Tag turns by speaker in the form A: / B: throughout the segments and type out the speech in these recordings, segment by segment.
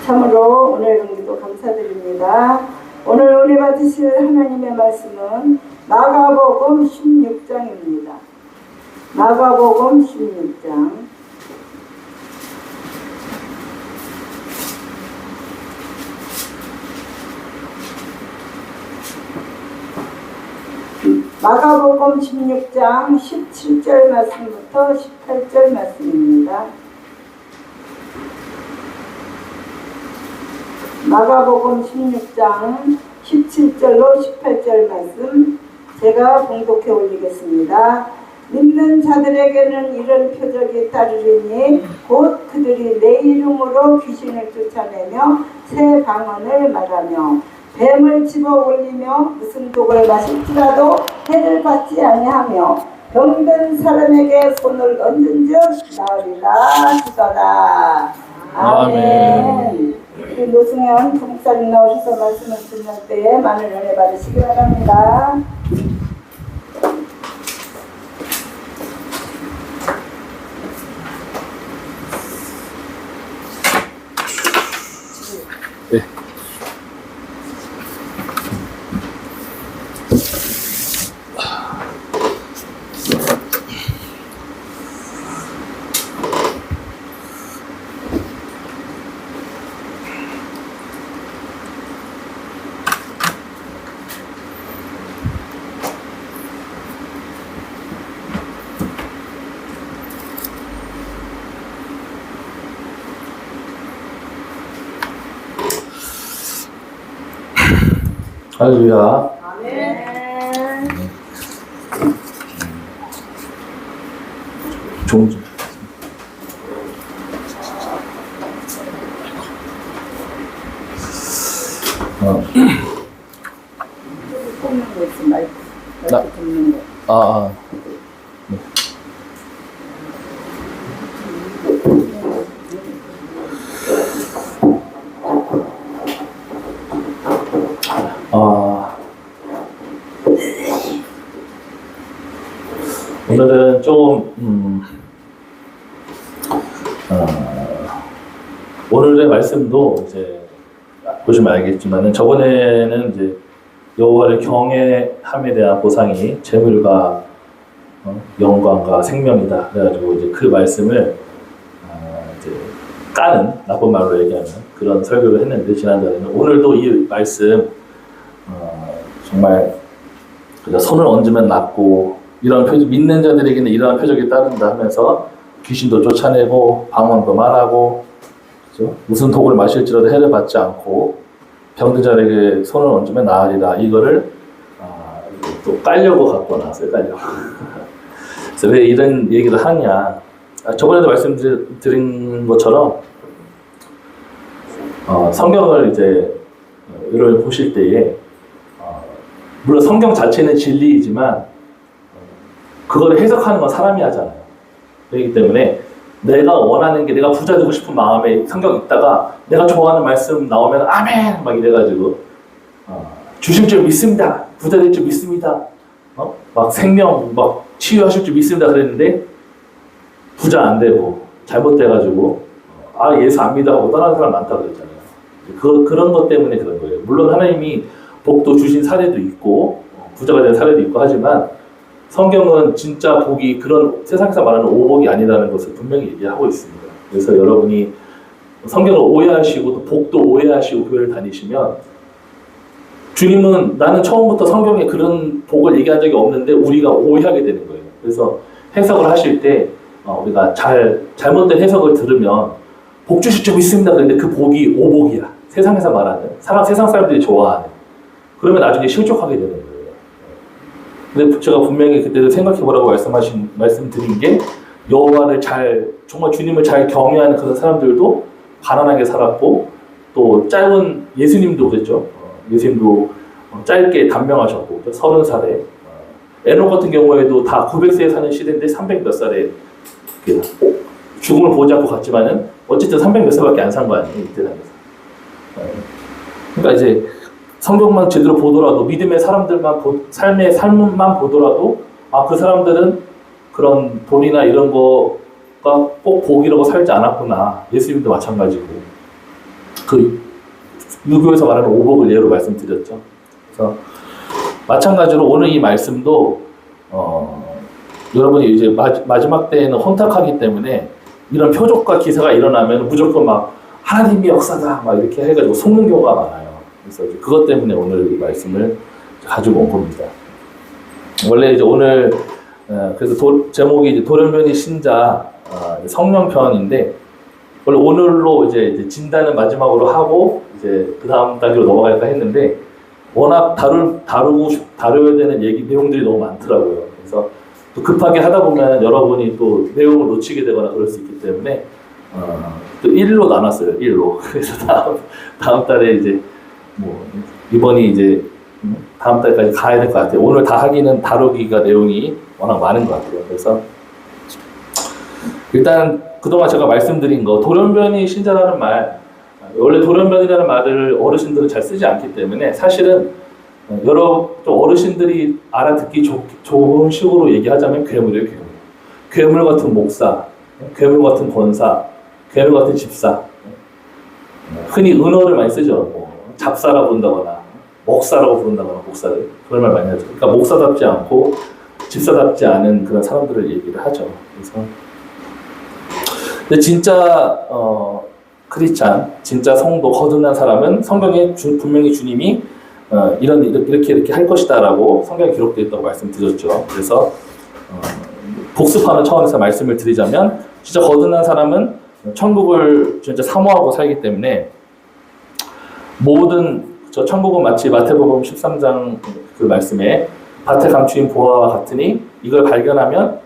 A: 참으로 오늘 은혜도 감사드립니다. 오늘 은혜 받으실 하나님의 말씀은 마가복음 16장입니다. 마가복음 16장 마가복음 16장 17절 말씀부터 18절 말씀입니다. 마가복음 16장 17절로 18절 말씀 제가 봉독해 올리겠습니다. 믿는 자들에게는 이런 표적이 따르리니 곧 그들이 내 이름으로 귀신을 쫓아내며 새 방언을 말하며 뱀을 집어 올리며 무슨 독을 마실지라도 해를 받지 아니하며 병든 사람에게 손을 얹은 즉 나으리라 하시더라. 아멘. 우리 노승현 부목사님 나오셔서 말씀을 듣는 때에 많은 은혜 받으시기 바랍니다.
B: 네. 할렐루야.
A: 아멘.
B: 종
A: 꼽는 거 있으면 마이크 듣는 거.
B: 네. 오늘은 조금 오늘의 말씀도 이제 보시면 알겠지만은 저번에는 이제 여호와를 경외함에 대한 보상이 재물과 영광과 생명이다. 그래가지고 이제 그 말씀을 이제 까는 나쁜 말로 얘기하는 그런 설교를 했는데 지난달에는 오늘도 이 말씀 정말 손을 얹으면 낫고 이런 표적, 믿는 자들에게는 이러한 표적이 따른다 하면서 귀신도 쫓아내고 방언도 말하고 그렇죠? 무슨 독을 마실지라도 해를 받지 않고 병든 자에게 손을 얹으면 나으리라. 이거를 또 깔려고 갖고 나왔어요. 깔려고. 그래서 왜 이런 얘기를 하냐. 저번에도 말씀드린 것처럼 성경을 이제 여러분 보실 때에 물론 성경 자체는 진리이지만 그걸 해석하는 건 사람이 하잖아요. 그렇기 때문에 내가 원하는 게 내가 부자 되고 싶은 마음에 성경 읽다가 내가 좋아하는 말씀 나오면 아멘 막 이래가지고 주실 줄 믿습니다. 부자 될 줄 믿습니다. 막 생명 막 치유하실 줄 믿습니다. 그랬는데 부자 안 되고 잘못돼가지고 예수 안 믿어 하고 떠나는 사람 많다고 그랬잖아요. 그런 것 때문에 그런 거예요. 물론 하나님이 복도 주신 사례도 있고 부자가 된 사례도 있고 하지만 성경은 진짜 복이 그런 세상에서 말하는 오복이 아니라는 것을 분명히 얘기하고 있습니다. 그래서 여러분이 성경을 오해하시고 또 복도 오해하시고 교회를 다니시면 주님은 나는 처음부터 성경에 그런 복을 얘기한 적이 없는데 우리가 오해하게 되는 거예요. 그래서 해석을 하실 때 우리가 잘못된 해석을 들으면 복 주실 줄 믿습니다. 그런데 그 복이 오복이야. 세상에서 말하는 세상 사람들이 좋아하는. 그러면 나중에 실족하게 되는 거예요. 근데 제가 분명히 그때도 생각해보라고 말씀드린 게 여호와를 정말 주님을 잘 경외하는 그런 사람들도 가난하게 살았고 또 짧은 예수님도 그랬죠. 예수님도 짧게 단명하셨고 30살에 에녹 같은 경우에도 다 900세에 사는 시대인데 300 몇 살에 죽음을 보지 않고 갔지만은 어쨌든 300 몇 살밖에 안 산 거 아니에요. 이때 당에서. 그러니까 이제 성경만 제대로 보더라도 믿음의 사람들만 삶의 삶만 보더라도 그 사람들은 그런 돈이나 이런 거가 꼭 복이라고 살지 않았구나. 예수님도 마찬가지고 그 유교에서 말하는 오복을 예로 말씀드렸죠. 그래서 마찬가지로 오늘 이 말씀도 여러분이 이제 마지막 때에는 혼탁하기 때문에 이런 표적과 기사가 일어나면 무조건 막 하나님의 역사다 막 이렇게 해가지고 속는 경우가 많아요. 그래서 이제 그것 때문에 오늘 이 말씀을 가지고 온 겁니다. 원래 이제 오늘 그래서 제목이 이제 돌연변이 신자 성령편인데 원래 오늘로 이제 진단은 마지막으로 하고 이제 그 다음 단계로 넘어갈까 했는데 워낙 다뤄야 되는 내용들이 너무 많더라고요. 그래서 또 급하게 하다 보면 여러분이 또 내용을 놓치게 되거나 그럴 수 있기 때문에 또 1로 나눴어요. 1로. 그래서 다음 달에 이제 뭐 이번이 이제 다음 달까지 가야 될 것 같아요. 오늘 다 하기는 다루기가 내용이 워낙 많은 것 같아요. 그래서 일단 그동안 제가 말씀드린 거 돌연변이 신자라는 말 원래 돌연변이라는 말을 어르신들은 잘 쓰지 않기 때문에 사실은 여러 좀 어르신들이 알아듣기 좋은 식으로 얘기하자면 괴물이에요. 괴물 같은 목사, 괴물 같은 권사, 괴물 같은 집사. 흔히 은어를 많이 쓰죠. 뭐 잡사라고 부른다거나 목사라고 부른다거나 목사를 그런 말 많이 하죠. 그러니까 목사답지 않고 집사답지 않은 그런 사람들을 얘기를 하죠. 그래서 근데 진짜 크리스찬, 진짜 성도 거듭난 사람은 성경에 분명히 주님이 이렇게 할 것이다라고 성경에 기록되어 있다고 말씀드렸죠. 그래서 복습하는 차원에서 말씀을 드리자면 진짜 거듭난 사람은 천국을 진짜 사모하고 살기 때문에 모든 천국은 마치 마태복음 13장 그 말씀에 밭에 감추인 보화와 같으니 이걸 발견하면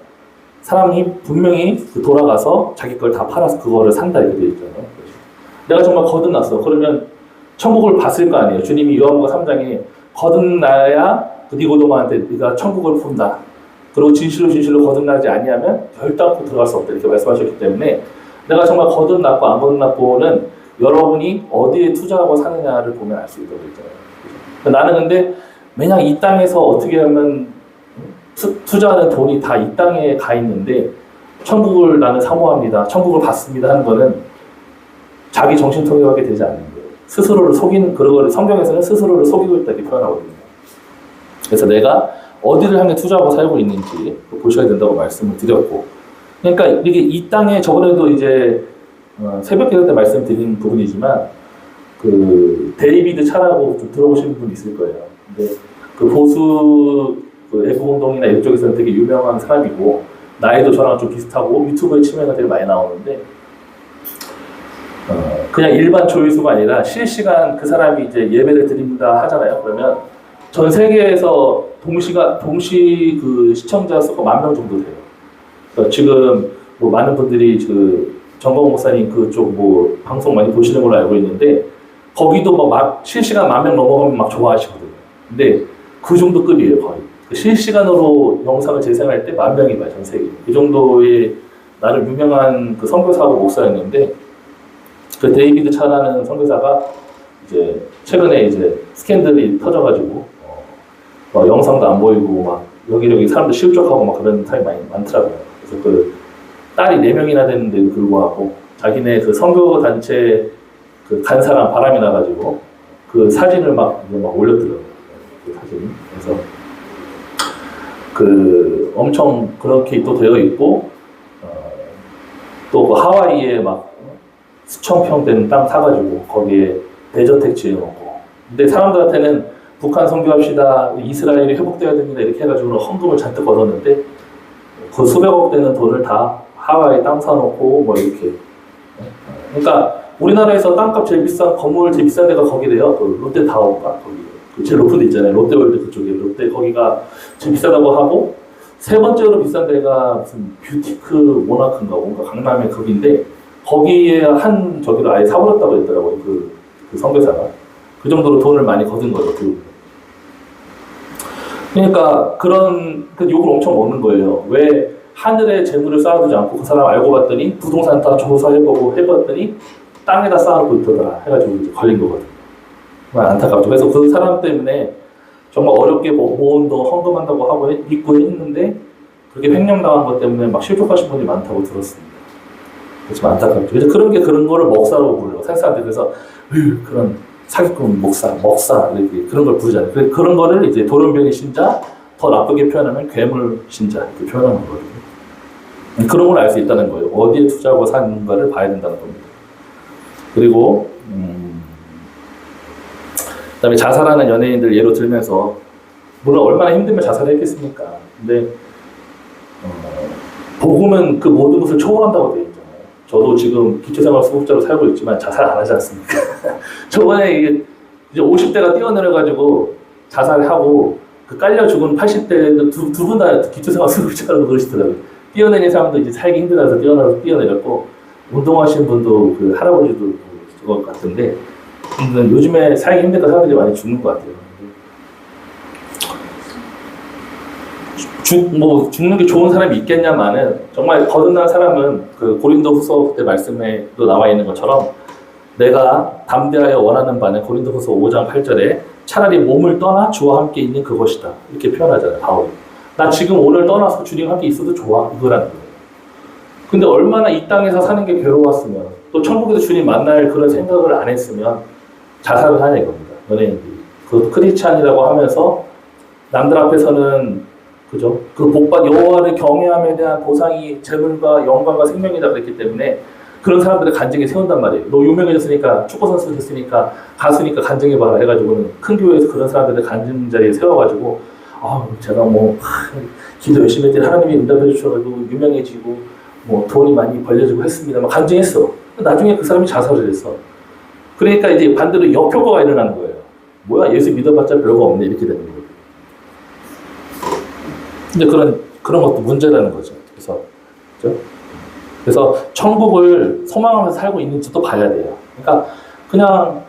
B: 사람이 분명히 돌아가서 자기 걸 다 팔아서 그거를 산다 이렇게 되어 있잖아요. 내가 정말 거듭났어. 그러면 천국을 봤을 거 아니에요. 주님이 요한복음 3장에 거듭나야 그 니고데모한테 네가 천국을 본다. 그리고 진실로 거듭나지 아니하면 결단코 들어갈 수 없다 이렇게 말씀하셨기 때문에 내가 정말 거듭났고 안 거듭났고는 여러분이 어디에 투자하고 사느냐를 보면 알 수 있다고 했잖아요. 나는 근데 그냥 이 땅에서 어떻게 하면 투자하는 돈이 다 이 땅에 가 있는데 천국을 나는 사모합니다. 천국을 받습니다 하는 거는 자기 정신통일하게 되지 않는 거예요. 스스로를 속이는 그런 거를 성경에서는 스스로를 속이고 있다 이렇게 표현하거든요. 그래서 내가 어디를 향해 투자하고 살고 있는지 보셔야 된다고 말씀을 드렸고, 그러니까 이게 이 땅에 저번에도 이제 새벽 기도 때 말씀드린 부분이지만 그 데이비드 차라고 좀 들어보신 분 있을 거예요. 근데 그 보수 그 애국운동이나 이쪽에서는 되게 유명한 사람이고 나이도 저랑 좀 비슷하고 유튜브에 치면은 되게 많이 나오는데 그냥 일반 조회수가 아니라 실시간 그 사람이 이제 예배를 드립니다 하잖아요. 그러면 전 세계에서 동시 그 시청자 수가 10,000명 정도 돼요. 그러니까 지금 뭐 많은 분들이 그 정광훈 목사님 그쪽 뭐 방송 많이 보시는 걸로 알고 있는데 거기도 막 실시간 10,000명 넘어가면 막 좋아하시거든요. 근데 그 정도 급이에요 거의. 실시간으로 영상을 재생할 때 10,000명이 봐요 전 세계. 그 정도의 나름 유명한 그 선교사하고 목사였는데 그 데이비드 차라는 선교사가 이제 최근에 이제 스캔들이 터져가지고 영상도 안 보이고 막 여기저기 사람들 실족하고 막 그런 사람이 많더라고요. 그래서 그 딸이 4명이나 되는데도 불구하고 자기네 그 선교 단체 그 간 사람 바람이 나가지고 그 사진을 막 올렸더라고요. 그 사진. 그래서 그 엄청 그렇게 또 되어 있고 또 그 하와이에 막 수천 평 되는 땅 사가지고 거기에 대저택 지어놓고 근데 사람들한테는 북한 선교합시다 이스라엘이 회복돼야 됩니다 이렇게 해가지고 헌금을 잔뜩 얻었는데 그 수백억 되는 돈을 다 하와이에 땅 사놓고 뭐 이렇게 그러니까 우리나라에서 땅값 제일 비싼 건물 제일 비싼 데가 거기래요. 그 롯데타워가 거기 그 제일 높은 데 있잖아요. 롯데월드 그쪽에 롯데 거기가 제일 비싸다고 하고 세 번째로 비싼 데가 무슨 뷰티크 모나크인가 뭔가 강남의 거기인데 거기에 한 저기를 아예 사버렸다고 했더라고요. 그 선교사가 그 정도로 돈을 많이 거둔 거죠. 그러니까 그런 욕을 엄청 먹는 거예요. 왜 하늘에 재물을 쌓아두지 않고 그 사람 알고 봤더니 부동산 다 조사해보고 해봤더니 땅에다 쌓아놓고 있더라 해가지고 이제 걸린 거거든요. 정말 안타깝죠. 그래서 그 사람 때문에 정말 어렵게 모험도 헌금한다고 하고 믿고 했는데 그렇게 횡령당한 것 때문에 막 실족하신 분이 많다고 들었습니다. 그렇지만 안타깝죠. 그래서 그런 거를 먹사라고 불러요. 사람들이. 그래서 그런 사기꾼 먹사 이렇게 그런 걸 부르잖아요. 그런 거를 이제 돌연변이 신자, 더 나쁘게 표현하면 괴물 신자 이렇게 표현하는 거거든요. 그런 걸 알 수 있다는 거예요. 어디에 투자하고 사는가를 봐야 된다는 겁니다. 그리고 그다음에 자살하는 연예인들 예로 들면서 물론 얼마나 힘들면 자살을 했겠습니까? 근데 복음은 그 모든 것을 초월한다고 되어 있잖아요. 저도 지금 기초생활수급자로 살고 있지만 자살 안 하지 않습니까? 저번에 이제 50대가 뛰어내려가지고 자살하고 그 깔려 죽은 80대 두 분 다 기초생활수급자라고 그러시더라고요. 뛰어내린 사람도 이제 살기 힘들어서 뛰어내렸고 운동하시는 분도 그 할아버지도 그것 같은데 요즘에 살기 힘들다 사람들이 많이 죽는 것 같아요. 죽는 게 좋은 사람이 있겠냐마는 정말 거듭난 사람은 그 고린도후서 때 말씀에도 나와 있는 것처럼 내가 담대하여 원하는 바는 고린도후서 5장 8절에 차라리 몸을 떠나 주와 함께 있는 그것이다 이렇게 표현하잖아요. 바울이. 나 지금 오늘 떠나서 주님과 함께 있어도 좋아 이거라는 거예요. 근데 얼마나 이 땅에서 사는 게 괴로웠으면 또 천국에서 주님 만날 그런 생각을 안 했으면 자살을 하냐 이겁니다. 연예인들이. 그것도 크리스찬이라고 하면서 남들 앞에서는 그죠? 그 복받 여호와를 경외함에 대한 보상이 재물과 영광과 생명이다 그랬기 때문에 그런 사람들의 간증에 세운단 말이에요. 너 유명해졌으니까 축구 선수 됐으니까 가수니까 간증해봐라 해가지고는 큰 교회에서 그런 사람들의 간증 자리에 세워가지고 제가 기도 열심히 했더니 하나님이 응답해 주셔가지고 유명해지고 돈이 많이 벌려지고 했습니다. 막 간증했어. 나중에 그 사람이 자살을 했어. 그러니까 이제 반대로 역효과가 일어나는 거예요. 뭐야 예수 믿어봤자 별거 없네 이렇게 되는 거예요. 근데 그런 것도 문제라는 거죠. 그래서 천국을 소망하면서 살고 있는지도 봐야 돼요. 그러니까 그냥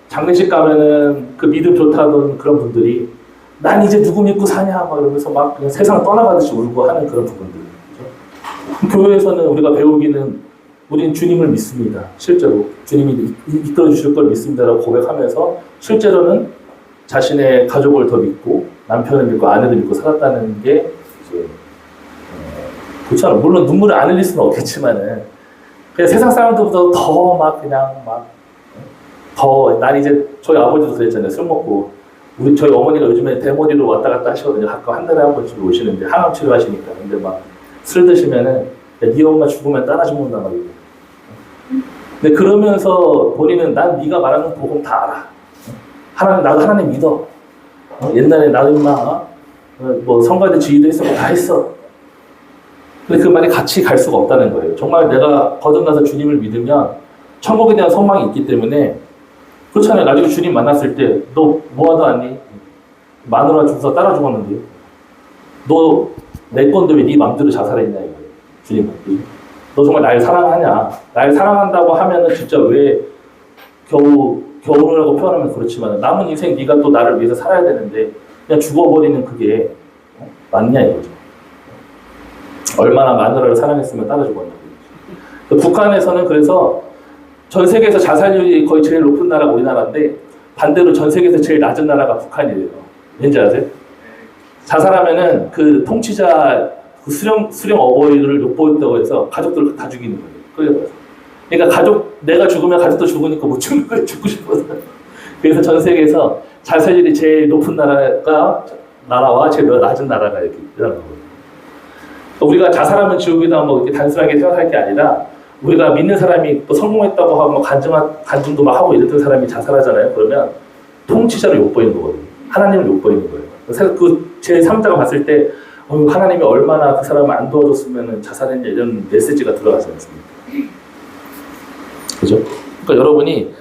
B: 장례식 가면은 그 믿음 좋다던 그런 분들이 난 이제 누구 믿고 사냐 막 이러면서 막 그냥 세상 떠나가듯이 울고 하는 그런 부분들. 그렇죠? 교회에서는 우리가 배우기는 우린 주님을 믿습니다. 실제로 주님이 이끌어 주실 걸 믿습니다라고 고백하면서 실제로는 자신의 가족을 더 믿고 남편을 믿고 아내를 믿고 살았다는 게 이제 그렇잖아. 물론 눈물을 안 흘릴 수는 없겠지만은 그냥 세상 사람들보다 더 난 이제 저희 아버지도 그랬잖아요. 술 먹고 저희 어머니가 요즘에 대머리로 왔다 갔다 하시거든요. 가끔 한 달에 한 번씩 오시는데 항암 치료하시니까. 근데 막 술 드시면은 네 엄마 죽으면 따라 죽는다 말이에요. 근데 그러면서 본인은 난 네가 말하는 복음 다 알아. 하나님 나도 하나님 믿어. 옛날에 나도 임마 성가대 지휘도 했었고 다 했어. 근데 그 말이 같이 갈 수가 없다는 거예요. 정말 내가 거듭나서 주님을 믿으면 천국에 대한 소망이 있기 때문에 그렇잖아요. 나중에 주님 만났을 때 너 뭐하다 왔니? 마누라 죽어서 따라 죽었는데 너 내 건데 왜 네 맘대로 자살했냐 이거예요. 주님한테. 너 정말 날 사랑하냐? 날 사랑한다고 하면은 진짜 왜 겨우라고 표현하면 그렇지만 남은 인생 네가 또 나를 위해서 살아야 되는데 그냥 죽어버리는 그게 맞냐 이거죠. 얼마나 마누라를 사랑했으면 따라 죽었냐. 북한에서는 그래서 전 세계에서 자살률이 거의 제일 높은 나라가 우리나라인데 반대로 전 세계에서 제일 낮은 나라가 북한이래요. 왠지 아세요? 자살하면은 그 통치자 그 수령 어버이를 욕보였다고 해서 가족들을 다 죽이는 거예요. 그러니까 내가 죽으면 가족도 죽으니까 못 죽는 거예요. 죽고 싶어서. 그래서 전 세계에서 자살률이 제일 높은 나라와 제일 낮은 나라가 이렇게 일어나는 거예요. 우리가 자살하면 지옥이다 뭐 이렇게 단순하게 생각할 게 아니라 우리가 믿는 사람이 또 성공했다고 하고 간증도 막 하고 이랬던 사람이 자살하잖아요. 그러면 통치자를 욕보이는 거거든요. 하나님을 욕보이는 거예요. 그래서 그 제3자가 봤을 때 하나님이 얼마나 그 사람을 안 도와줬으면 자살했냐 이런 메시지가 들어가지 않습니까? 그죠? 그러니까 여러분이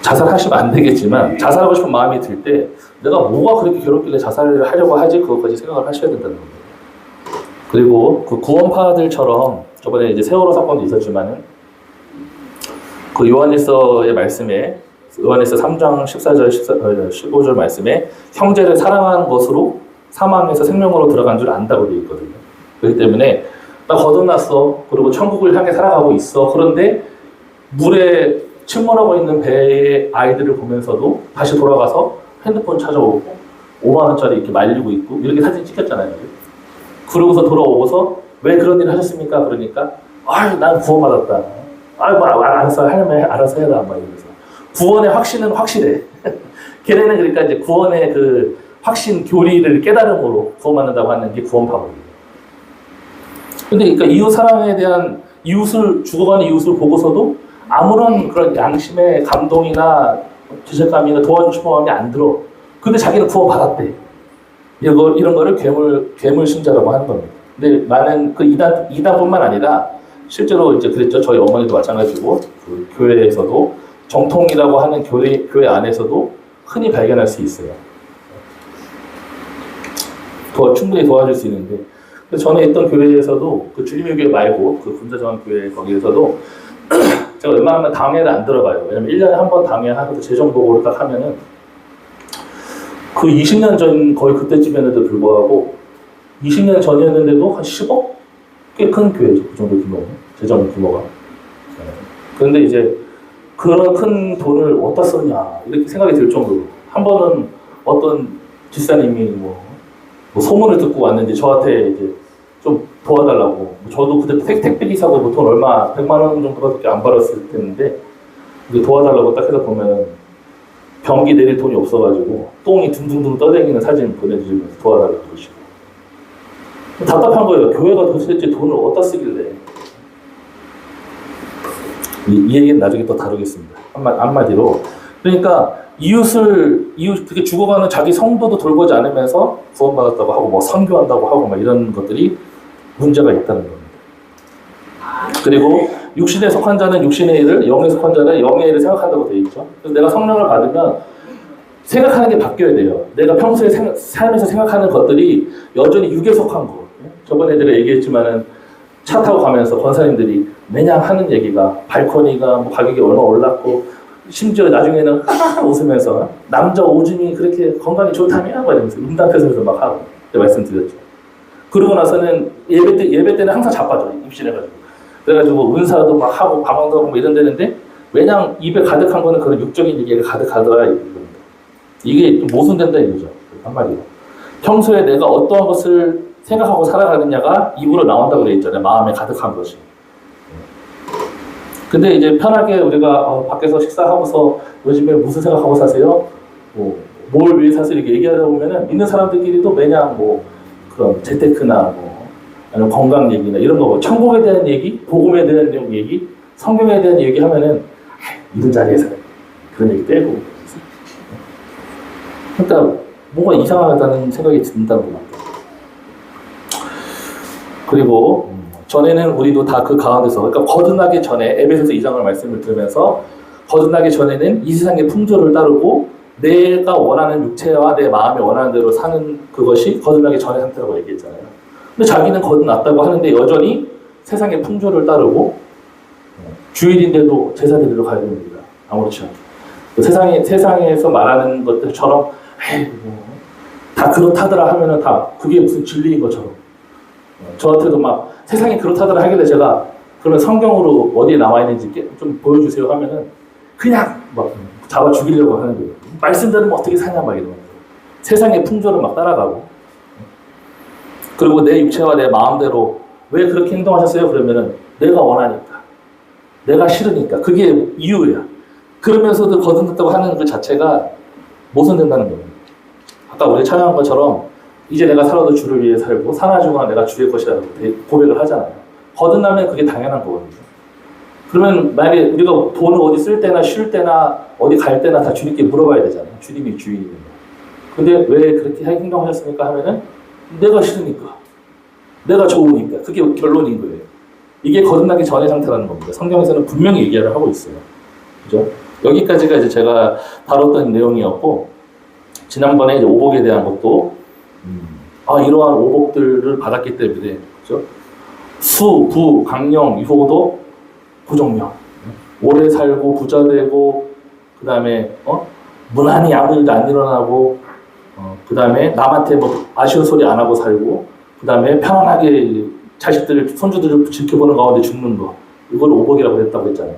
B: 자살하시면 안 되겠지만 자살하고 싶은 마음이 들 때 내가 뭐가 그렇게 괴롭길래 자살을 하려고 하지 그것까지 생각을 하셔야 된다는 겁니다. 그리고 그 구원파들처럼 저번에 이제 세월호 사건도 있었지만은 그 요한일서의 말씀에 요한일서 3장 14절 15절 말씀에 형제를 사랑하는 것으로 사망에서 생명으로 들어간 줄 안다고 되어 있거든요. 그렇기 때문에 나 거듭났어. 그리고 천국을 향해 살아가고 있어. 그런데 물에 침몰하고 있는 배의 아이들을 보면서도 다시 돌아가서 핸드폰 찾아오고 5만 원짜리 이렇게 말리고 있고 이렇게 사진 찍혔잖아요. 그러고서 돌아오고서 왜 그런 일을 하셨습니까? 그러니까 아유, 난 구원받았다. 아유, 뭐, 알아서 하려면 알아서 해라. 막 이러면서. 구원의 확신은 확실해. 걔네는 그러니까 이제 구원의 그 확신, 교리를 깨달음으로 구원받는다고 하는 게 구원 파벌이에요. 근데 그러니까 이웃 사랑에 대한 죽어가는 이웃을 보고서도 아무런 그런 양심의 감동이나 죄책감이나 도와주고 싶은 마음이 안 들어. 근데 자기는 구원받았대. 이런 거를 괴물 신자라고 하는 겁니다. 근데 많은 그 이단뿐만 아니라 실제로 이제 그랬죠. 저희 어머니도 마찬가지고 그 교회에서도 정통이라고 하는 교회 안에서도 흔히 발견할 수 있어요. 충분히 도와줄 수 있는데. 전에 있던 교회에서도 그 주님의 교회 말고 그 군사정한 교회 거기에서도 제가 웬만하면 당회를 안 들어가요. 왜냐면 1년에 한 번 당회 하고 재정 보고를 딱 하면은 그 20년 전 거의 그때쯤이었는데도 불구하고 20년 전이었는데도 한 10억? 꽤 큰 교회죠. 그 정도 규모, 재정 규모가. 그런데 이제 그런 큰 돈을 어디다 썼냐 이렇게 생각이 들 정도로 한 번은 어떤 집사님이 뭐 소문을 듣고 왔는지 저한테 이제 좀 도와달라고. 저도 그때 택배 기사고 뭐 돈 얼마 100만 원 정도밖에 안 벌었을 때인데 도와달라고 딱 해서 보면 변기 내릴 돈이 없어가지고 똥이 둥둥둥 떠다니는 사진 보내주시면서 도와달라고 그러시고. 답답한 거예요. 교회가 도대체 돈을 어디다 쓰길래. 이 얘기는 나중에 또 다루겠습니다. 한마디로. 그러니까 그게 죽어가는 자기 성도도 돌보지 않으면서 구원받았다고 하고 뭐 선교한다고 하고 막 이런 것들이 문제가 있다는 겁니다. 그리고 육신에 속한 자는 육신의 일을, 영에 속한 자는 영의 일을 생각한다고 되어 있죠. 그래서 내가 성령을 받으면 생각하는 게 바뀌어야 돼요. 내가 평소에 삶에서 생각하는 것들이 여전히 육에 속한 거. 저번에 제가 얘기했지만은 차 타고 가면서 권사님들이 매냥 하는 얘기가 발코니가 뭐 가격이 얼마 올랐고 심지어 나중에는 웃으면서 남자 오줌이 그렇게 건강에 좋다며? 막 이러면서 음담패설에서 막 하고 말씀드렸죠. 그러고 나서는 예배 때는 항상 자빠져 입신해가지고 그래가지고 은사도 막 하고 방언도 하고 뭐 이런 데는데 왜냐 입에 가득한 거는 그런 육적인 얘기가 가득하더라 이겁니다. 이게 좀 모순된다 이거죠. 한마디로 평소에 내가 어떠한 것을 생각하고 살아가느냐가 입으로 나온다고 되어 있잖아요. 마음에 가득한 것이. 근데 이제 편하게 우리가 밖에서 식사하고서 요즘에 무슨 생각하고 사세요? 뭘 위해 사세요? 이렇게 얘기하다 보면은 있는 사람들끼리도 매냥 뭐 그런 재테크나 뭐 아니면 건강 얘기나 이런 거 천국에 대한 얘기, 복음에 대한 얘기, 성경에 대한 얘기 하면은 이런 자리에서 그런 얘기 떼고 그러니까 뭔가 이상하다는 생각이 든다고 봅니다. 그리고 전에는 우리도 다 그 가운데서 그러니까 거듭나기 전에 에베소서 2장을 말씀을 들으면서 거듭나기 전에는 이 세상의 풍조를 따르고 내가 원하는 육체와 내 마음이 원하는 대로 사는 그것이 거듭나기 전의 상태라고 얘기했잖아요. 근데 자기는 거듭났다고 하는데 여전히 세상의 풍조를 따르고 주일인데도 제사 드리러 가야 됩니다. 아무렇지 않게. 그 세상에서 말하는 것들처럼 다 그렇다더라 하면은 다 그게 무슨 진리인 것처럼 저한테도 막 세상이 그렇다더라 하길래 제가 그러면 성경으로 어디에 나와 있는지 좀 보여주세요 하면은 그냥 막 잡아 죽이려고 하는 거예요. 말씀대로 어떻게 사냐 막 이러면서 세상의 풍조를 막 따라가고 그리고 내 육체와 내 마음대로 왜 그렇게 행동하셨어요? 그러면은 내가 원하니까 내가 싫으니까 그게 이유야. 그러면서도 거듭났다고 하는 그 자체가 모순된다는 겁니다. 아까 우리 찬양한 것처럼 이제 내가 살아도 주를 위해 살고 사나 죽으나 내가 주의 것이라고 고백을 하잖아요. 거듭나면 그게 당연한 거거든요. 그러면 만약에 우리가 돈을 어디 쓸 때나 쉴 때나 어디 갈 때나 다 주님께 물어봐야 되잖아요. 주님이 주인이면. 근데 왜 그렇게 행동하셨습니까? 하면은 내가 싫으니까. 내가 좋으니까. 그게 결론인 거예요. 이게 거듭나기 전의 상태라는 겁니다. 성경에서는 분명히 얘기를 하고 있어요. 그죠? 여기까지가 이제 제가 다뤘던 내용이었고, 지난번에 이제 오복에 대한 것도, 이러한 오복들을 받았기 때문에, 그죠? 수, 부, 강령, 유호도 부정령. 오래 살고, 부자 되고, 그 다음에, 무난히 아무 일도 안 일어나고, 그 다음에 남한테 뭐 아쉬운 소리 안 하고 살고, 그 다음에 편안하게 자식들, 손주들을 지켜보는 가운데 죽는 거. 이걸 오복이라고 했다고 했잖아요.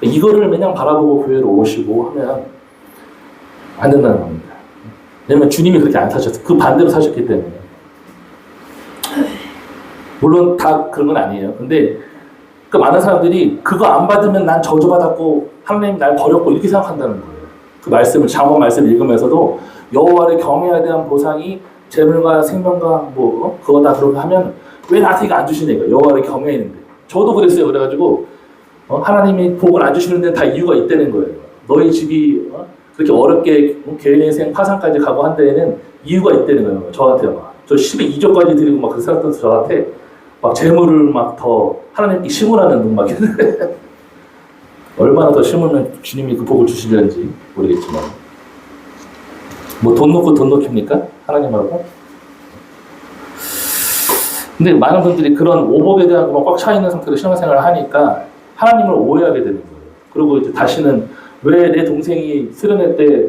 B: 그러니까 이거를 그냥 바라보고 교회로 오시고 하면 안 된다는 겁니다. 왜냐면 주님이 그렇게 안 사셨어요. 그 반대로 사셨기 때문에. 물론 다 그런 건 아니에요. 근데 그 많은 사람들이 그거 안 받으면 난 저주받았고 하나님 날 버렸고 이렇게 생각한다는 거예요. 그 말씀을 잠언 말씀 읽으면서도 여호와를 경외에 대한 보상이 재물과 생명과 그거 다 그렇게 하면 왜 나한테 이거 안 주시냐 이거 여호와를 경외했는데 저도 그랬어요. 그래가지고 하나님이 복을 안 주시는 데는 다 이유가 있다는 거예요. 너희 집이 그렇게 어렵게 개인의 인생 파산까지 가고 한 데에는 이유가 있다는 거예요. 저한테 저 12조까지 드리고 막 그 사람들 저한테 막 재물을 막 더 하나님께 심으라는 둥 막 이랬는데 얼마나 더 심으면 주님이 그 복을 주시려는지 모르겠지만 뭐 돈 놓고 돈 놓깁니까? 하나님하고? 근데 많은 분들이 그런 오복에 대한 것만 꽉 차 있는 상태로 신앙생활을 하니까 하나님을 오해하게 되는 거예요. 그리고 이제 다시는 왜 내 동생이 수련회 때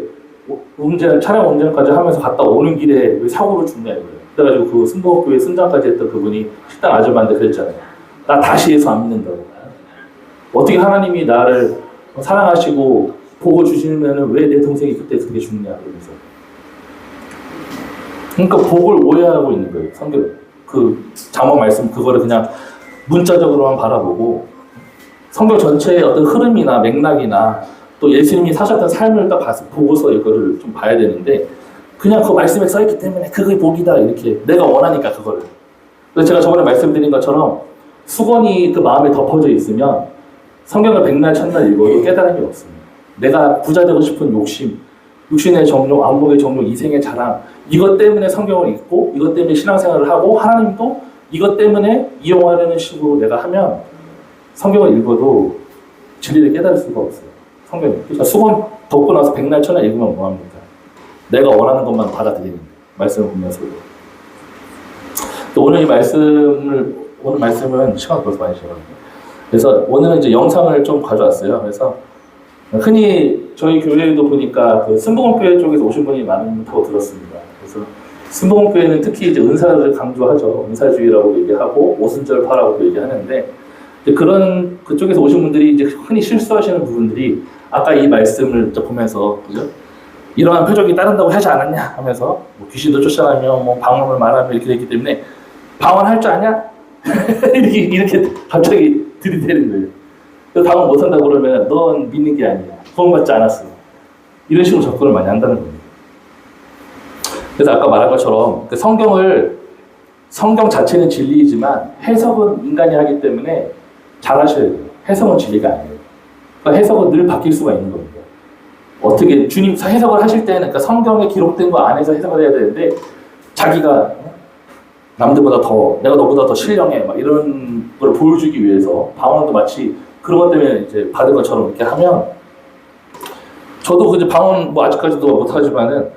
B: 차량 운전까지 하면서 갔다 오는 길에 왜 사고로 죽냐 이거예요. 그래가지고 그 순복교회 순장까지 했던 그분이 식당 아줌마한테 그랬잖아요. 나 다시 해서 안 믿는다고. 어떻게 하나님이 나를 사랑하시고 복을 주시면 왜 내 동생이 그때 그렇게 죽냐 그러면서. 그러니까 복을 오해하고 있는 거예요. 성경 그 잠언 말씀 그거를 그냥 문자적으로만 바라보고 성경 전체의 어떤 흐름이나 맥락이나 또 예수님이 사셨던 삶을 딱 보고서 이거를 좀 봐야 되는데 그냥 그 말씀에 써있기 때문에 그게 복이다 이렇게 내가 원하니까 그거를. 그래서 제가 저번에 말씀드린 것처럼 수건이 그 마음에 덮어져 있으면 성경을 백날 천날 읽어도 깨달음이 없습니다. 내가 부자 되고 싶은 욕심, 육신의 정욕, 안목의 정욕, 이생의 자랑 이것 때문에 성경을 읽고 이것 때문에 신앙생활을 하고 하나님도 이것 때문에 이용하려는 식으로 내가 하면 성경을 읽어도 진리를 깨달을 수가 없어요. 성경이. 그러니까 수건 덮고 나서 백날 천날 읽으면 뭐합니까? 내가 원하는 것만 받아들이는 말씀을 보면서도. 오늘 말씀은 시간 벌써 많이 지났거든요. 그래서 오늘은 이제 영상을 좀 가져왔어요. 그래서 흔히 저희 교회에도 보니까 그 순복음교회 쪽에서 오신 분이 많다고 들었습니다. 그래서 순복음교회는 특히 이제 은사를 강조하죠. 은사주의라고 얘기하고 오순절파라고도 얘기하는데 그런 그쪽에서 오신 분들이 이제 흔히 실수하시는 부분들이 아까 이 말씀을 보면서 그죠? 이러한 표적이 따른다고 하지 않았냐 하면서 뭐 귀신도 쫓아가며 뭐 방언을 말하며 이렇게 됐기 때문에 방언할 줄 아냐? 이렇게 갑자기 들이대는 거예요. 그래서 방언 못한다고 그러면 넌 믿는 게 아니야. 구원받지 않았어. 이런 식으로 접근을 많이 한다는 겁니다. 그래서 아까 말한 것처럼 성경 자체는 진리이지만 해석은 인간이 하기 때문에 잘 하셔야 돼요. 해석은 진리가 아니에요. 그러니까 해석은 늘 바뀔 수가 있는 겁니다. 어떻게 주님 해석을 하실 때는 그러니까 성경에 기록된 거 안에서 해석을 해야 되는데 자기가 남들보다 더 내가 너보다 더 신령해 막 이런 걸 보여주기 위해서 방언도 마치 그런 것 때문에 이제 받은 것처럼 이렇게 하면 저도 그제 방언 뭐 아직까지도 못하지만은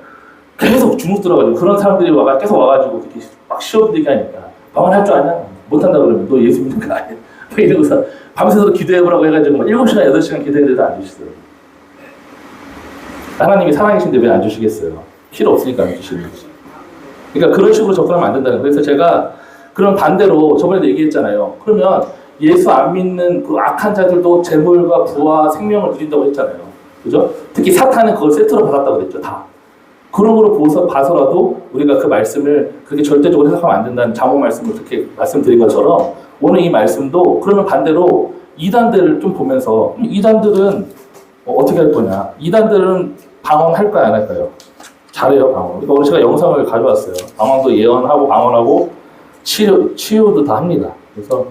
B: 계속 주눅 들어가지고 그런 사람들이 계속 와가지고 그렇게 막 시험 들게 하니까 방언할 줄 아냐? 못한다 그러면 너 예수 믿는 거 아니야? 막 이러고서 밤새도록 기도해보라고 해가지고 7시간 8시간 기도했는데도 안 주시더라고요. 하나님이 사랑이신데 왜 안 주시겠어요? 필요 없으니까 안 주시는 거지. 그러니까 그런 식으로 접근하면 안 된다는 거예요. 그래서 제가 그런 반대로 저번에도 얘기했잖아요. 그러면 예수 안 믿는 그 악한 자들도 재물과 부와 생명을 누린다고 했잖아요. 그죠? 특히 사탄은 그걸 세트로 받았다고 그랬죠. 다. 그런 거로 봐서라도 우리가 그 말씀을 그렇게 절대적으로 해석하면 안 된다는 잠언 말씀을 그렇게 말씀드린 것처럼 오늘 이 말씀도 그러면 반대로 이단들을 좀 보면서 이단들은 어떻게 할 거냐. 이단들은 방언할 거야 안 할까요? 잘해요 방언. 그러니까 오늘 제가 영상을 가져왔어요. 방언도 예언하고 방언하고 치유도 다 합니다. 그래서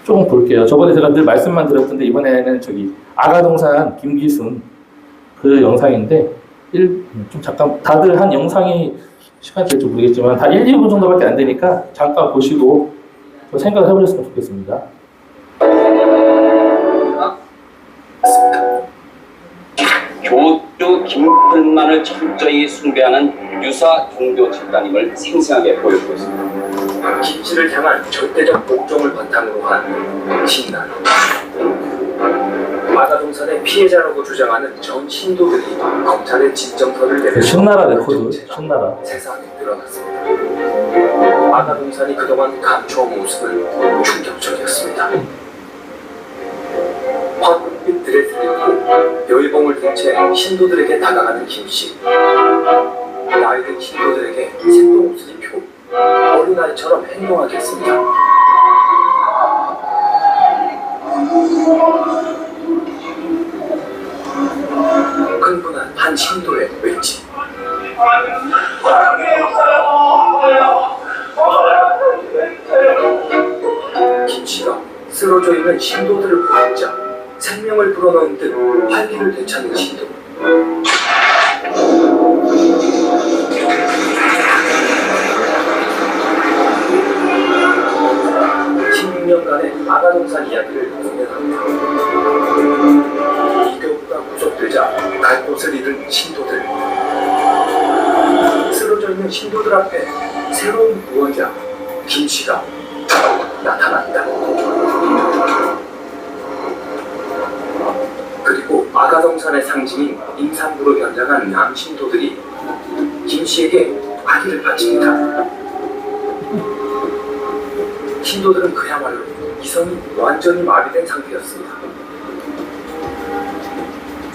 B: 조금 볼게요. 저번에 제가 늘 말씀만 드렸던데 이번에는 아가동산 김기순 그 영상인데 좀 잠깐 다들 한 영상이 시간 될지 모르겠지만 다 1, 2분 정도밖에 안 되니까 잠깐 보시고 생각을 해보셨으면 좋겠습니다.
C: 교주 김근만을 철저히 숭배하는 유사 종교 집단임을 생생하게 보여주고 있습니다.
D: 김씨를 향한 절대적 복종을 바탕으로 한 신난. 마가동산의 피해자라고 주장하는 전 신도들이 검찰의 진정서를 내밀어
B: 신나라 레코드 신나라
D: 세상에 드러났습니다. 마가동산이 그동안 감춰온 모습은 충격적이었습니다. 황빛 드레스를 입고 여의봉을 든 채 신도들에게 다가가는 김씨. 나이든 신도들에게 색동 옷을 입히고 어린아이처럼 행동하겠습니다. 김씨가 쓰러져 있는 신도들을 구했자 생명을 불어넣은 듯 활기를 되찾는 신도. 16년간의 아가동산 이야기를 공연합니다. 이교구가 구속되자 갈 곳을 잃은 신도들. 쓰러져 있는 신도들 앞에 새로운 구원자 김씨가 나타났다. 그리고 아가동산의 상징인 임산부로 변장한 남신도들이 김씨에게 아기를 바칩니다. 신도들은 그야말로 이성이 완전히 마비된 상태였습니다.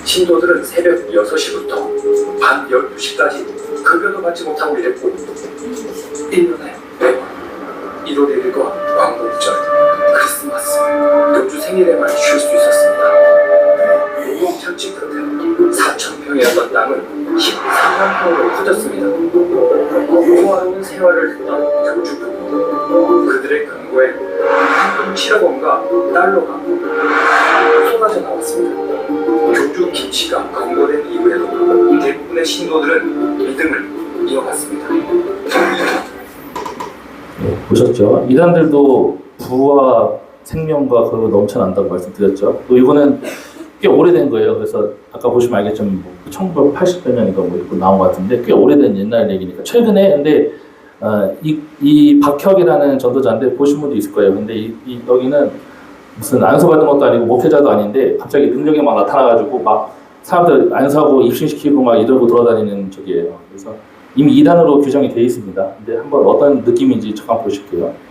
D: 신도들은 새벽 6시부터 밤 12시까지 급여도 받지 못하고 일했고 1년에 매번 1월 1일과 광복절, 크리스마스, 경주 생일에만 쉴 수 있었습니다. 노동 착취 끝에 4,000평이었던 땅은 13만평으로 커졌습니다. 공허하는 생활을 했던 교주부. 그들의 금고에 한 7억 원과 달러가 쏟아져 나왔습니다. 교주 김씨가 검거된 이후에도 대부분의 신도들은 믿음을 이어갔습니다.
B: 보셨죠? 이단들도 부와 생명과 그걸 넘쳐난다고 말씀드렸죠. 또 이거는 꽤 오래된 거예요. 그래서 아까 보시면 알겠지만 1980년인가 뭐 이렇게 나온 것 같은데 꽤 오래된 옛날 얘기니까 최근에 근데 이 박혁이라는 전도자인데 보신 분도 있을 거예요. 근데 여기는 무슨 안수받은 것도 아니고 목회자도 아닌데 갑자기 능력이 막 나타나가지고 막 사람들 안수하고 입신시키고 막 이러고 돌아다니는 적이에요. 그래서 이미 2단으로 규정이 되어 있습니다. 근데 한번 어떤 느낌인지 잠깐 보실게요.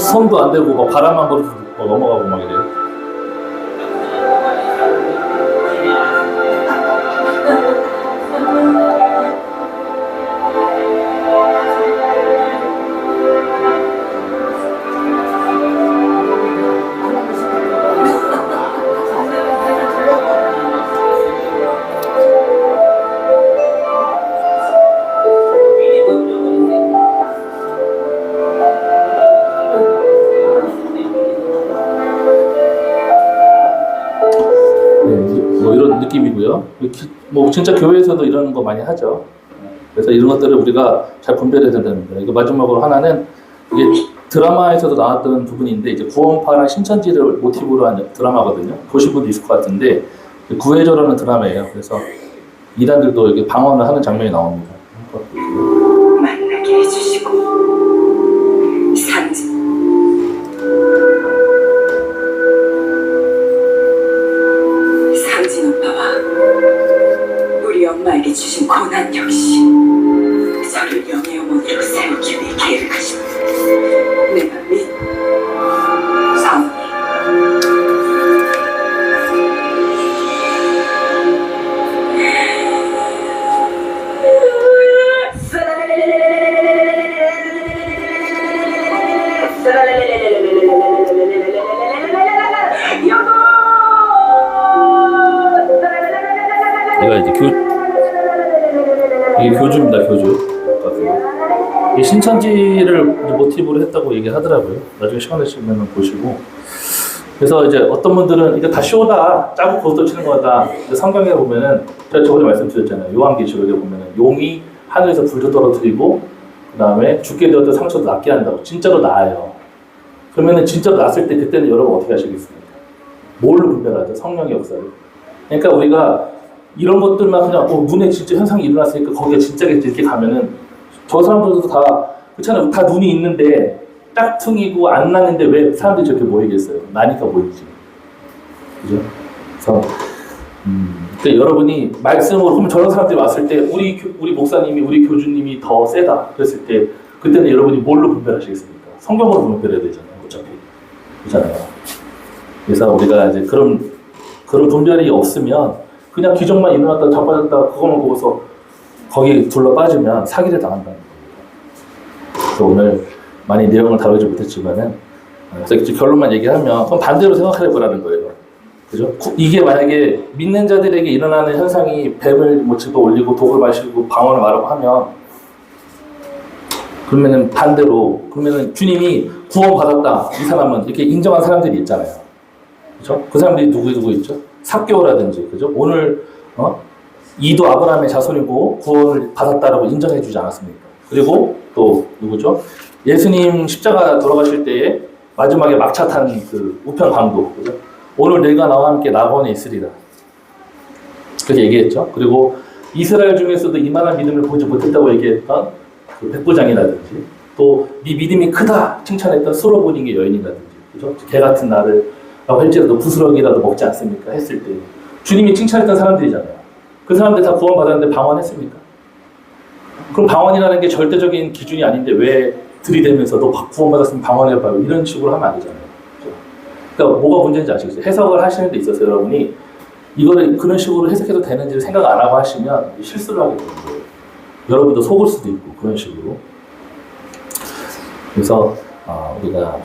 B: 손도 안 대고 막 바람만 불어도 넘어가고 막 이래요. 뭐 이런 느낌이고요. 뭐 진짜 교회에서도 이런 거 많이 하죠. 그래서 이런 것들을 우리가 잘 분별해야 된다는 거예요. 이거 마지막으로 하나는 이게 드라마에서도 나왔던 부분인데 이제 구원파랑 신천지를 모티브로 한 드라마거든요. 보신 분도 있을 것 같은데 구해줘라는 드라마예요. 그래서 이단들도 이렇게 방언을 하는 장면이 나옵니다.
E: 만나게 해주시고 상징 오빠와 우리 엄마에게 주신 고난 역시 저를 영의 어머니로 살기 위해 계획하십니다. 내가 사모님
B: 얘가 이제 이게 교주입니다, 교주. 이 신천지를 모티브로 했다고 얘기하더라고요. 나중에 시간 되시면 보시고. 그래서 이제 어떤 분들은 이게 다 쇼다, 짜고 고스톱 치는 거다. 근데 성경에 보면은 제가 저번에 말씀드렸잖아요. 요한계시록에 보면은 용이 하늘에서 불도 떨어뜨리고 그 다음에 죽게 되었던 상처도 낫게 한다고. 진짜로 나아요. 그러면은 진짜로 났을 때 그때는 여러분 어떻게 하시겠습니까? 뭘로 분별하죠? 성령의 역사를. 그러니까 우리가 이런 것들만 그냥 눈에 진짜 현상이 일어났으니까 거기가 진짜겠지 이렇게 가면은 저 사람들도 다 그렇잖아요. 다 눈이 있는데 짝퉁이고 안 나는데 왜 사람들이 저렇게 모이겠어요? 나니까 모이지. 그죠? 그래서 그러니까 여러분이 말씀으로 그럼 저런 사람들이 왔을 때 우리 목사님이 우리 교주님이 더 세다 그랬을 때 그때는 여러분이 뭘로 분별하시겠습니까? 성경으로 분별해야 되잖아요. 어차피 그렇잖아요. 그래서 우리가 이제 그런 분별이 없으면 그냥 기적만 일어났다 자빠졌다 그것만 보고서 거기에 둘러 빠지면 사기를 당한다는 겁니다. 그래서 오늘 많이 내용을 다루지 못했지만은 그래서 결론만 얘기하면 그럼 반대로 생각해 보라는 거예요. 그죠? 이게 만약에 믿는 자들에게 일어나는 현상이 뱀을 뭐 집어 올리고 독을 마시고 방언을 말하고 하면 그러면은 반대로 그러면은 주님이 구원 받았다 이 사람은 이렇게 인정한 사람들이 있잖아요. 그죠? 그 사람들이 누구 있죠? 삭개오라든지 그죠? 오늘 이도 아브라함의 자손이고 구원을 받았다라고 인정해주지 않았습니까? 그리고 또 누구죠? 예수님 십자가 돌아가실 때에 마지막에 막차 탄 그 우편 강도 그죠? 오늘 내가 나와 함께 낙원에 있으리라 그렇게 얘기했죠. 그리고 이스라엘 중에서도 이만한 믿음을 보지 못했다고 얘기했던 그 백부장이라든지 또 네 믿음이 크다 칭찬했던 수로보닝의 여인이라든지 그죠? 개 같은 나를 라고 할지라도 부스러기라도 먹지 않습니까? 했을 때 주님이 칭찬했던 사람들이잖아요. 그 사람들 다 구원받았는데 방언했습니까? 그럼 방언이라는 게 절대적인 기준이 아닌데 왜 들이대면서도 구원받았으면 방언해봐요 이런 식으로 하면 안 되잖아요. 그러니까 뭐가 문제인지 아시겠어요? 해석을 하시는 데 있어서 여러분이 이거를 그런 식으로 해석해도 되는지를 생각 안 하고 하시면 실수를 하게 되는 거예요. 여러분도 속을 수도 있고 그런 식으로. 그래서 우리가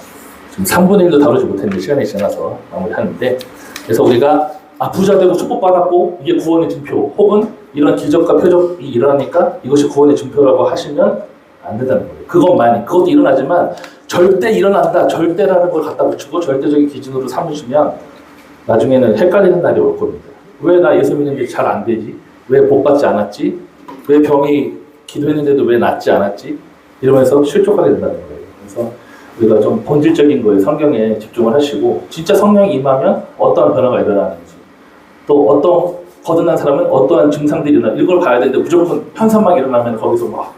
B: 지금 3분의 1도 다루지 못했는데 시간이 지나서 마무리하는데 그래서 우리가 부자 되고 축복받았고 이게 구원의 증표 혹은 이런 기적과 표적이 일어나니까 이것이 구원의 증표라고 하시면 안 된다는 거예요. 그것도 일어나지만 절대 일어난다 절대라는 걸 갖다 붙이고 절대적인 기준으로 삼으시면 나중에는 헷갈리는 날이 올 겁니다. 왜 나 예수 믿는데 잘 안 되지? 왜 복 받지 않았지? 왜 병이 기도했는데도 왜 낫지 않았지? 이러면서 실족하게 된다는 거예요. 그래서 우리가 좀 본질적인 거에 성경에 집중을 하시고 진짜 성령이 임하면 어떠한 변화가 일어나는지 또 어떤 거듭난 사람은 어떠한 증상들이 일어나 이걸 봐야 되는데 무조건 현상만 일어나면 거기서 막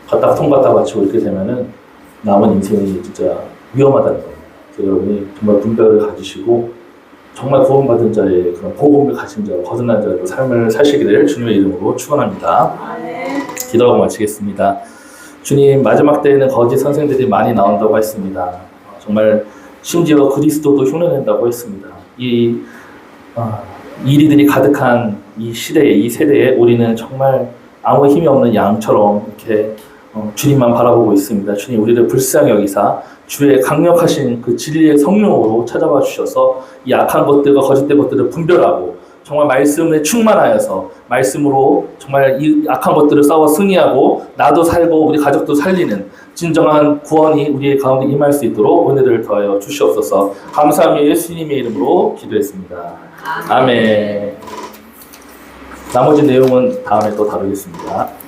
B: 갖다가 통받다 바치고 이렇게 되면은 남은 인생이 진짜 위험하다는 거예요. 그래서 여러분이 정말 분별을 가지시고 정말 구원받은 자의 그런 복음을 가진 자로 거듭난 자로 삶을 사시기를 주님의 이름으로 축원합니다. 기도하고 마치겠습니다. 주님 마지막 때에는 거짓 선생들이 많이 나온다고 했습니다. 정말 심지어 그리스도도 흉내낸다고 했습니다. 이 이리들이 가득한 이 시대에 이 세대에 우리는 정말 아무 힘이 없는 양처럼 이렇게 주님만 바라보고 있습니다. 주님 우리를 불쌍히 여기사 주의 강력하신 그 진리의 성령으로 찾아와 주셔서 이 악한 것들과 거짓된 것들을 분별하고 정말 말씀에 충만하여서 말씀으로 정말 이 악한 것들을 싸워 승리하고 나도 살고 우리 가족도 살리는 진정한 구원이 우리의 가운데 임할 수 있도록 은혜를 더하여 주시옵소서. 감사하며 예수님의 이름으로 기도했습니다. 아멘. 나머지 내용은 다음에 또 다루겠습니다.